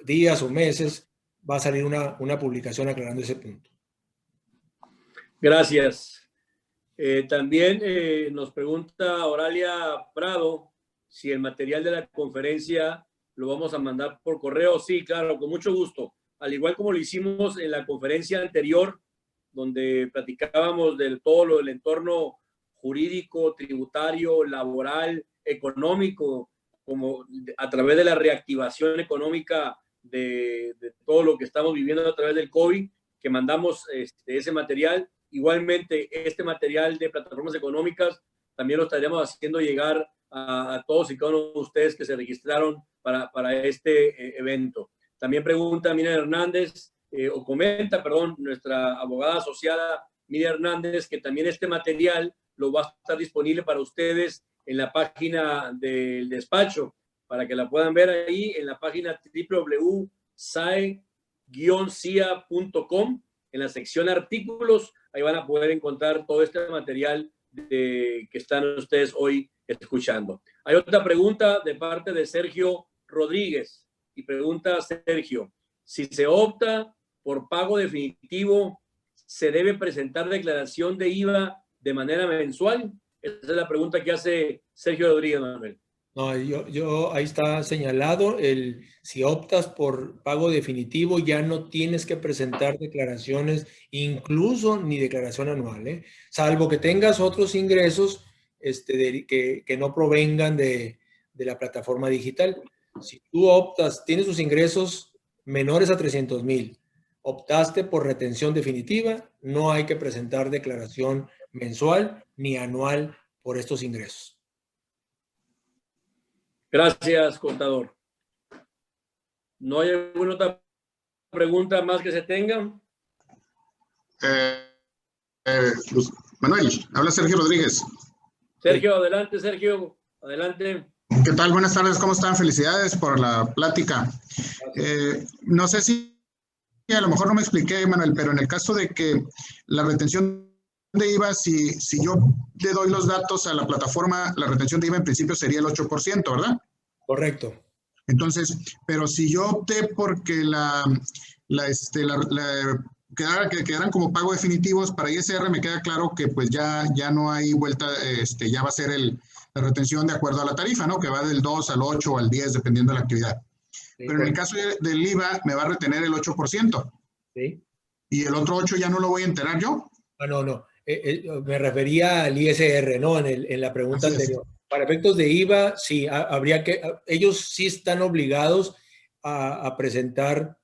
días o meses va a salir una publicación aclarando ese punto. Gracias. También nos pregunta Oralia Prado si el material de la conferencia lo vamos a mandar por correo. Sí, claro, con mucho gusto. Al igual como lo hicimos en la conferencia anterior, donde platicábamos de todo lo del entorno jurídico, tributario, laboral, económico, como a través de la reactivación económica de todo lo que estamos viviendo a través del COVID, que mandamos ese material. Igualmente, este material de plataformas económicas también lo estaremos haciendo llegar a todos y cada uno de ustedes que se registraron para este evento. También pregunta Miriam Hernández, o comenta, perdón, nuestra abogada asociada Miriam Hernández, que también este material lo va a estar disponible para ustedes en la página del despacho, para que la puedan ver ahí en la página www.sae-cia.com, en la sección artículos. Ahí van a poder encontrar todo este material que están ustedes hoy escuchando. Hay otra pregunta de parte de Sergio Rodríguez, y pregunta Sergio, si se opta por pago definitivo, ¿se debe presentar declaración de IVA de manera mensual? Esa es la pregunta que hace Sergio Rodríguez, Manuel. No, ahí está señalado, si optas por pago definitivo ya no tienes que presentar declaraciones, incluso ni declaración anual, salvo que tengas otros ingresos que no provengan de la plataforma digital. Si tú optas, tienes tus ingresos menores a 300,000, optaste por retención definitiva, no hay que presentar declaración mensual ni anual por estos ingresos. Gracias, contador. ¿No hay alguna otra pregunta más que se tenga? Manuel, habla Sergio Rodríguez. Sergio, adelante, Sergio, adelante. ¿Qué tal? Buenas tardes, ¿cómo están? Felicidades por la plática. No sé si a lo mejor no me expliqué, Manuel, pero en el caso de que la retención de IVA, si yo le doy los datos a la plataforma, la retención de IVA en principio sería el 8%, ¿verdad? Correcto. Entonces, pero si yo opté porque que quedaran como pago definitivos para ISR, me queda claro que pues ya no hay vuelta, ya va a ser la retención de acuerdo a la tarifa, ¿no? Que va del 2 al 8 o al 10, dependiendo de la actividad. Sí, pero en el caso del IVA, me va a retener el 8%. Sí. ¿Y el otro 8 ya no lo voy a enterar yo? No. Me refería al ISR, ¿no? En la pregunta anterior. Para efectos de IVA, sí, ellos sí están obligados a presentar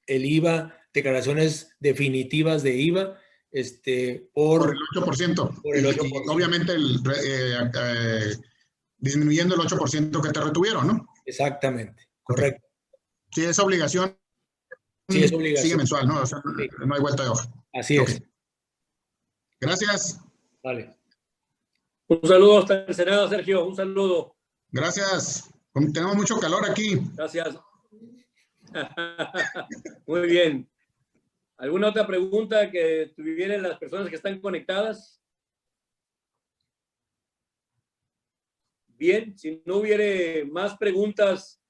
el IVA, declaraciones definitivas de IVA, por el 8%. Por el 8%. Y obviamente disminuyendo el 8% que te retuvieron, ¿no? Exactamente, correcto. Sí, esa obligación, sí, es obligación. Sigue mensual, ¿no? O sea, sí. No hay vuelta de hoja. Así es. Gracias. Vale. Un saludo hasta el Senado, Sergio. Un saludo. Gracias. Tenemos mucho calor aquí. Gracias. Muy bien. ¿Alguna otra pregunta que tuvieran las personas que están conectadas? Bien, si no hubiere más preguntas,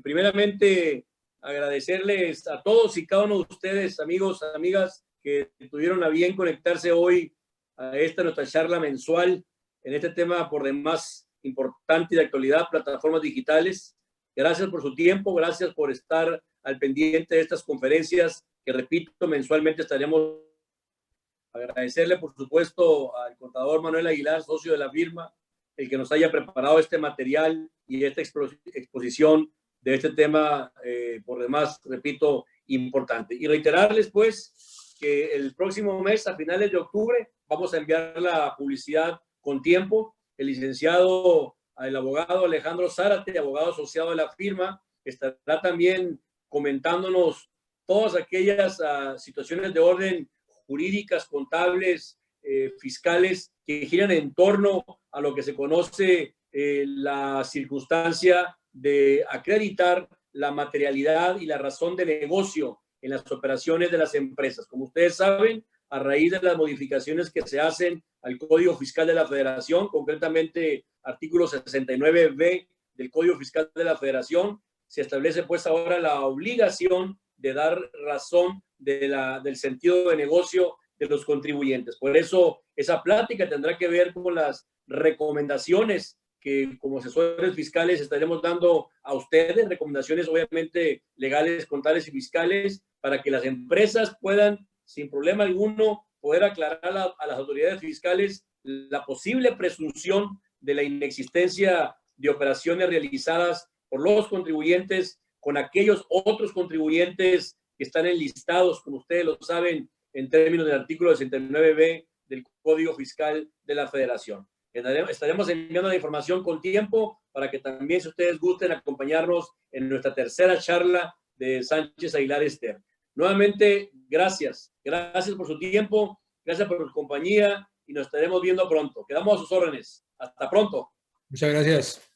primeramente agradecerles a todos y cada uno de ustedes, amigos, amigas, que tuvieron a bien conectarse hoy a esta nuestra charla mensual en este tema por demás importante y de actualidad, plataformas digitales. Gracias por su tiempo, gracias por estar al pendiente de estas conferencias que, repito, mensualmente estaremos. Agradecerle, por supuesto, al contador Manuel Aguilar, socio de la firma, el que nos haya preparado este material y esta exposición de este tema, por demás, repito, importante. Y reiterarles, pues, que el próximo mes, a finales de octubre, vamos a enviar la publicidad con tiempo. El licenciado, el abogado Alejandro Zárate, abogado asociado de la firma, estará también comentándonos todas aquellas situaciones de orden jurídicas, contables, fiscales, que giran en torno a lo que se conoce la circunstancia de acreditar la materialidad y la razón de negocio en las operaciones de las empresas. Como ustedes saben, a raíz de las modificaciones que se hacen al Código Fiscal de la Federación, concretamente artículo 69B del Código Fiscal de la Federación, se establece pues ahora la obligación de dar razón del sentido de negocio de los contribuyentes. Por eso esa plática tendrá que ver con las recomendaciones que como asesores fiscales estaremos dando a ustedes, recomendaciones obviamente legales, contables y fiscales, para que las empresas puedan, sin problema alguno, poder aclarar a las autoridades fiscales la posible presunción de la inexistencia de operaciones realizadas por los contribuyentes con aquellos otros contribuyentes que están enlistados, como ustedes lo saben, en términos del artículo 69B del Código Fiscal de la Federación. Estaremos enviando la información con tiempo para que también, si ustedes gusten, acompañarnos en nuestra tercera charla de Sánchez Aguilar Ester. Nuevamente, gracias. Gracias por su tiempo, gracias por su compañía y nos estaremos viendo pronto. Quedamos a sus órdenes. Hasta pronto. Muchas gracias.